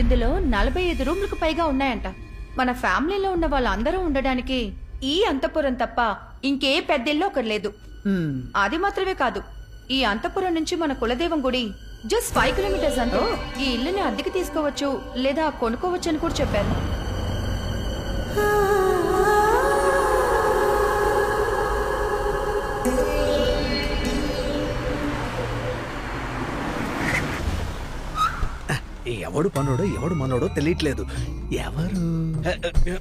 ఇందులో 45 రూమ్లకు పైగా ఉన్నాయంట. మన ఫ్యామిలీలో ఉన్న వాళ్ళందరూ ఉండడానికి ఈ అంతఃపురం తప్ప ఇంకే పెద్దిల్లు ఒకటి లేదు. అది మాత్రమే కాదు, ఈ అంతఃపురం నుంచి మన కులదైవం గుడి జస్ట్ 5 కిలోమీటర్స్ అంటూ. ఈ ఇల్లుని అద్దెకి తీసుకోవచ్చు లేదా కొనుక్కోవచ్చు అని కూడా చెప్పారు. ఎవడు పనుడో ఎవడు మనోడో తెలియట్లేదు. ఎవరు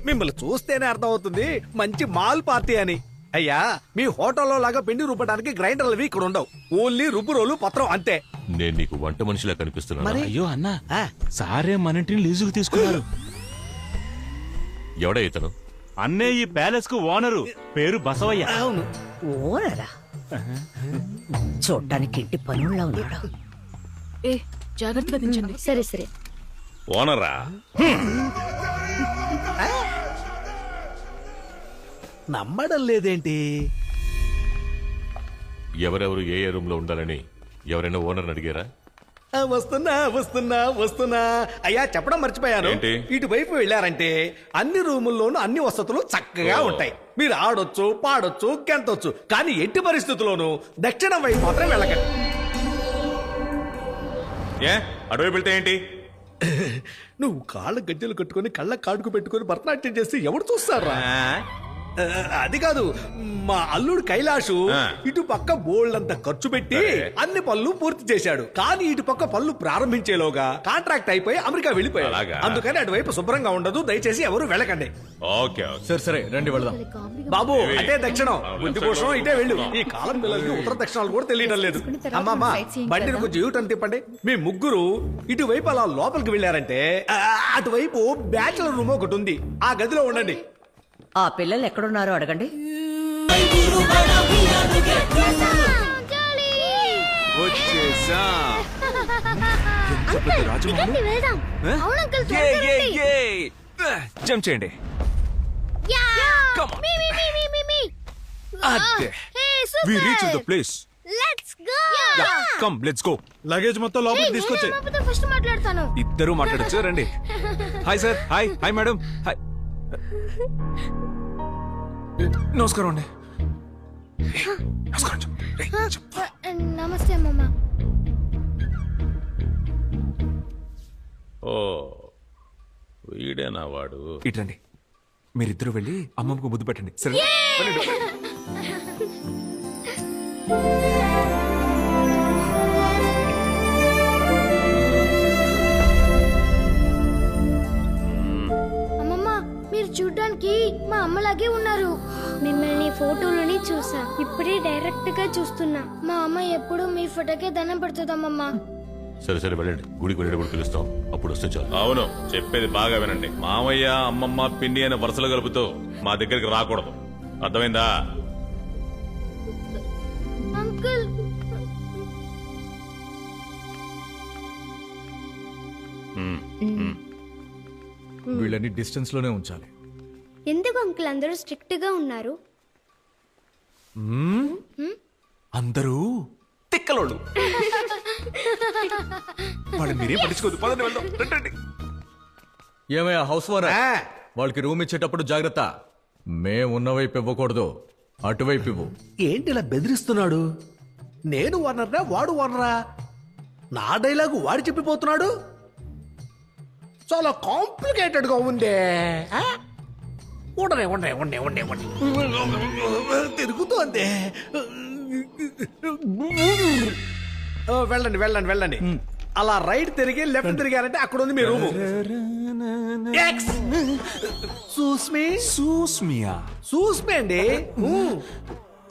మిమ్మల్ని చూస్తేనే అర్థమవుతుంది మంచి మాల్ పార్టీ అని. అయ్యా, మీ హోటల్లో లాగా పిండి రుబ్బడానికి గ్రైండర్లు ఇక్కడ ఉండవు. ఓన్లీ రుబ్బు రోలు పత్రం అంతే. నేను నీకు వంట మనిషిలా కనిపిస్తున్నా? అయ్యో అన్నా, సారే మన ఇంటిని లీజుకు తీసుకున్నారు. ఎవడా ఇతను? అన్నే ఈ ప్యాలెస్ కు ఓనరు, పేరు బసవయ్య. అవును, ఓనరా? చూడ్డానికి ఇంటి పనుల్లో ఉన్నాడు. ఏ జాగ్రత్తగా దించండి. సరే సరే. ఓనరా? నమ్మడం లేదేంటి? ఎవరెవరు ఏ ఏ రూమ్ లో ఉండాలని ఎవరైనా ఓనర్ అడిగారా? వస్తున్నా వస్తున్నా వస్తున్నా. అయ్యా, చెప్పడం మర్చిపోయాను. ఏంటి? ఇటువైపు వెళ్ళారంటే అన్ని రూముల్లోనూ అన్ని వసతులు చక్కగా ఉంటాయి. మీరు ఆడొచ్చు, పాడొచ్చు, గెంతొచ్చు. కానీ ఎట్టి పరిస్థితుల్లోనూ దక్షిణం వైపు మాత్రం వెళ్ళకండి. ఏ అటువైపు వెళ్తే ఏంటి? నువ్వు కాళ్ళ గజ్జలు కట్టుకుని కళ్ళ కాడుకు పెట్టుకుని భరతనాట్యం చేస్తే ఎవడు చూస్తారా? అది కాదు, మా అల్లుడు కైలాషు ఇటు పక్క బోల్డంత ఖర్చు పెట్టి అన్ని పనులు పూర్తి చేశాడు. కానీ ఇటు పక్క పనులు ప్రారంభించేలోగా కాంట్రాక్ట్ అయిపోయి అమెరికా వెళ్ళిపోయాడు. అందుకని అటువైపు శుభ్రంగా ఉండదు. దయచేసి ఎవరు వెళ్ళకండి. సరే సరే, రండి వెళదాం. బాబు, అటే దక్షిణం, బుద్ధి కోసం ఇటే వెళ్ళు. ఈ కాలం పిల్లలకి ఉత్తర దక్షిణాలు కూడా తెలియడం లేదు. అమ్మమ్మ, బండిని కొంచెం యూటర్న్ తిప్పండి. మీ ముగ్గురు ఇటువైపు అలా లోపలికి వెళ్ళారంటే అటువైపు బ్యాచులర్ రూమ్ ఒకటి ఉంది. ఆ గదిలో ఉండండి. ఆ పిల్లలు ఎక్కడున్నారో అడగండి. జంప్ చేయండి. లగేజ్ మొత్తం లోపలికి తీసుకొచ్చి ఇద్దరు మాట్లాడచ్చు. రండి. Hi sir. Hi. Hi madam. Hi. నమస్కారం అండి. నమస్తే అమ్మమ్మ. ఓ, వీడేనా వాడు? ఇటండి, మీరిద్దరు వెళ్ళి అమ్మమ్మకు ముద్దు పెట్టండి. సరే. మీరు చూడ్డానికి మా అమ్మలాగే ఉన్నారు. మిమ్మల్ని ఫోటోలోని చూసా, ఇప్పుడే డైరెక్ట్ గా చూస్తున్నా. మా అమ్మ ఎప్పుడు మీ ఫోటోకే దండం పెడుతుందమ్మమ్మ. సరే సరే, వెళ్ళండి. గుడికి వెళ్ళేటప్పుడు పిలుస్తాం, అప్పుడు వస్తే చాలు. అవును, చెప్పేది బాగా వినండి. మామయ్య, అమ్మమ్మ, పిన్ని అనే వరుసలు కలుపుతూ మా దగ్గరికి రాకూడదు. అర్థమైందా? అంకుల్, వీళ్ళని డిస్టెన్స్ లోనే ఉంచాలి. ఎందుకు అంకుల్ అందరూ స్ట్రిక్ట్ గా ఉన్నారు? అందరూ తిక్కలోళ్ళు. వాళ్ళని మీరేం పట్టించుకోదు. పదండి, వెళ్దాం. రండి. ఏమయ్యా హౌస్ ఓనర్, వాళ్ళకి రూమ్ ఇచ్చేటప్పుడు జాగ్రత్త. మేమున్న వైపు ఇవ్వకూడదు, అటువైపు ఇవ్వు. ఏంటి ఇలా బెదిరిస్తున్నాడు? నేను ఓనర్నా, వాడు ఓనరా? నా డైలాగు వాడు చెప్పిపోతున్నాడు. చాలా కాంప్లికేటెడ్ గా ఉందే. ఉండనే ఉండే ఉండే ఉండే ఉండే తిరుగుతోంది. వెళ్ళండి వెళ్ళండి వెళ్ళండి. అలా రైట్ తిరిగి లెఫ్ట్ తిరిగారంటే అక్కడ ఉంది మీ రూము. సూస్మి అండి.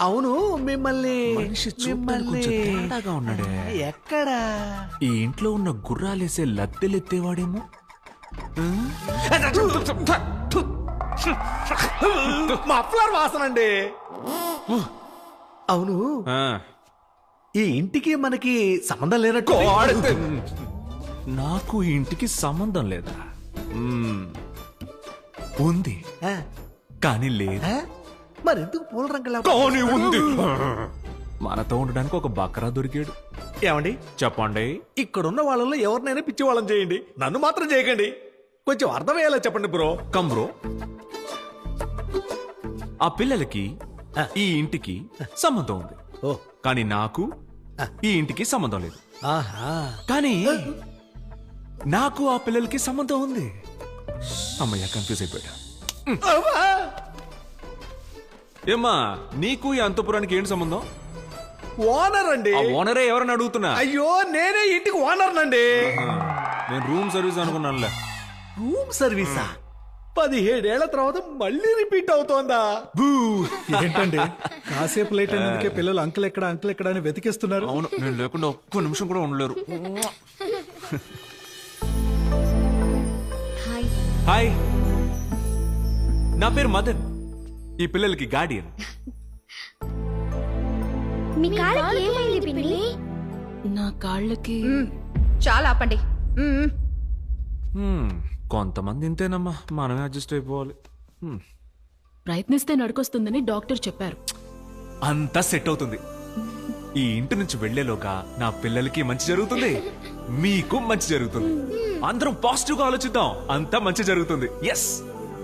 అవును, మిమ్మల్ని ఉన్నాడే. ఎక్కడా? ఈ ఇంట్లో ఉన్న గుర్రాలేసే లద్దెలెత్తేవాడేమో. మఫ్లర్ వాసన అండి. అవును, ఈ ఇంటికి మనకి సంబంధం లేనట్టు. నాకు ఈ ఇంటికి సంబంధం లేదా? ఉంది, కానీ లేదా. మరెందుకు పూల రంగులా ఉంది? మనతో ఉండడానికి ఒక బకరా దొరికాడు. ఏమండి చెప్పండి. ఇక్కడున్న వాళ్ళలో ఎవరినైనా పిచ్చి వాళ్ళని చేయండి, నన్ను మాత్రం చేయకండి. కొంచెం అర్థమయ్యేలా చెప్పండి బ్రో. Come bro. ఆ పిల్లలకి ఈ ఇంటికి సంబంధం ఉంది, ఓ కానీ నాకు ఈ ఇంటికి సంబంధం లేదు. ఆహా కానీ నాకు ఆ పిల్లలకి సంబంధం ఉంది. అమ్మయ్య, కన్ఫ్యూజ్ అయిపోయా. ఏమ్మా, నీకు ఈ అంతపురానికి ఏంటి సంబంధం? ఓనర్ అండి. ఆ ఓనరే ఎవరని అడుగుతున్నా. అయ్యో నేనే ఇంటికి ఓనర్ నండి. నేను రూమ్ సర్వీస్ అనుకున్నానులే. రూమ్ సర్వీసా? 17 ఏళ్ల తర్వాత మళ్ళీ రిపీట్ అవుతోందా? ఏంటండి కాసేపు లేట్ అయినందుకే పిల్లలు అంకుల్ ఎక్కడ అని వెతికిస్తున్నారు. అవును, నేను లేకుండా ఒక్క నిమిషం కూడా ఉండలేరు. హాయ్, నా పేరు మదన్, ఈ పిల్లలకి గార్డియన్. మీ కాళ్ళకి ఏమైంది పిన్ని? నా కాళ్ళకి చాలా ఆపండి. కొంతమంది ఇంతేనమ్మా, మనమే అడ్జస్ట్ అయిపోవాలి. ప్రయత్నిస్తే నడుకొస్తుందని డాక్టర్ చెప్పారు. అంతా సెట్ అవుతుంది. ఈ ఇంటి నుంచి వెళ్లేలోగా నా పిల్లలకి మంచి జరుగుతుంది, మీకు మంచి జరుగుతుంది. అందరం పాజిటివ్ గా ఆలోచిద్దాం, అంతా మంచి జరుగుతుంది. ఎస్,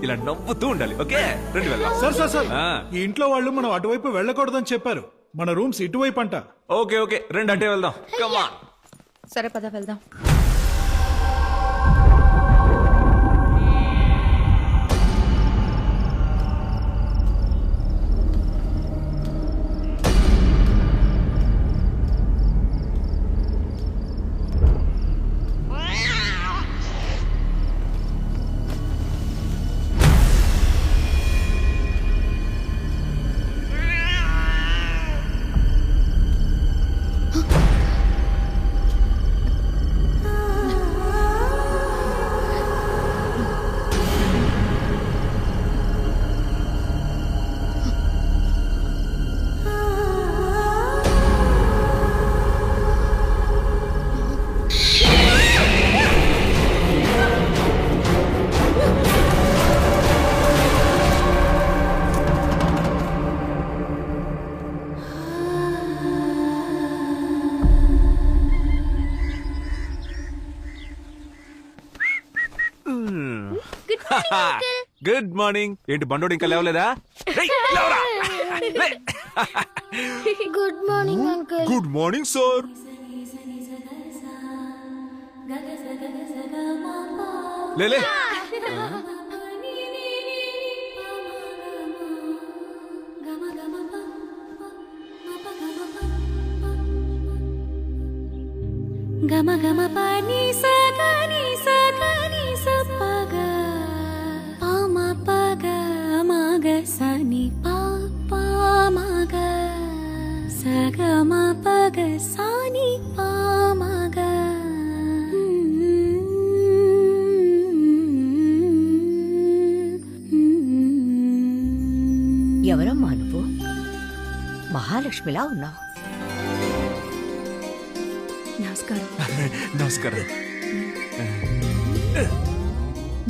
ఇలా నవ్వుతూ ఉండాలి. ఓకే, రండి వెళ్దాం. సార్ ఈ ఇంట్లో వాళ్ళు మనం అటువైపు వెళ్ళకూడదని చెప్పారు. మన రూమ్స్ ఇటువైపు అంట. ఓకే ఓకే, రండి అంటే వెళ్దాం. Come on. సరే పద వెళ్దాం. Good morning. ఏంటి బండోడు ఇంకా లేవలేదా? Good morning uncle. Good morning sir. లేలే. గమ గమ పని సగని సగని సపగ పామ పగ మగ సని పా మగ సగమ పగ సని పామగ. ఎవరమ్మా నువ్వు? మహాలక్ష్మిలా ఉన్నావు. నమస్కారం. నమస్కారం.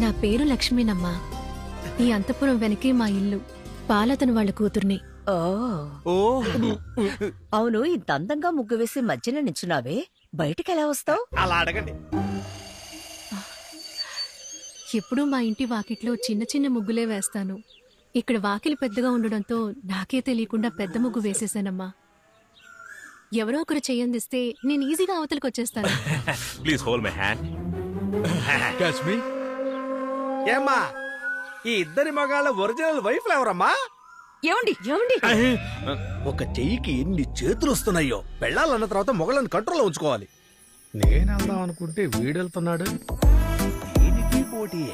నా పేరు లక్ష్మీనమ్మా. ఈ అంతపురం వెనకే మా ఇల్లు. పాలతను వాళ్ళ కూతుర్ని. ఓ ఓ, అవును, ఇంత అందంగా ముగ్గు వేసి మధ్యన నించున్నావే, బయటికి ఎలా వస్తావు? అలా అడగండి. ఎప్పుడూ మా ఇంటి వాకిట్లో చిన్న చిన్న ముగ్గులే వేస్తాను. ఇక్కడ వాకిలి పెద్దగా ఉండడంతో నాకే తెలియకుండా పెద్ద ముగ్గు వేసేసానమ్మా. ఎవరో ఒకరు చెయ్యందిస్తే నేను ఈజీగా అవతలికి వచ్చేస్తాను. Please hold my hand. Catch మీ. ఏమ్మా, ఈ ఇద్దరి మగాళ్ళ ఒరిజినల్ వైఫ్ ఎవరమ్మా? ఏమండి ఏమండి ఒక చెయ్యికి ఎన్ని చేతులు వస్తున్నాయో. పెళ్ళాలన్న తర్వాత మొగలను కంట్రోల్లో ఉంచుకోవాలి. నేను వెళ్దాం అనుకుంటే వీడెళ్తున్నాడు. దీనికి పోటీ.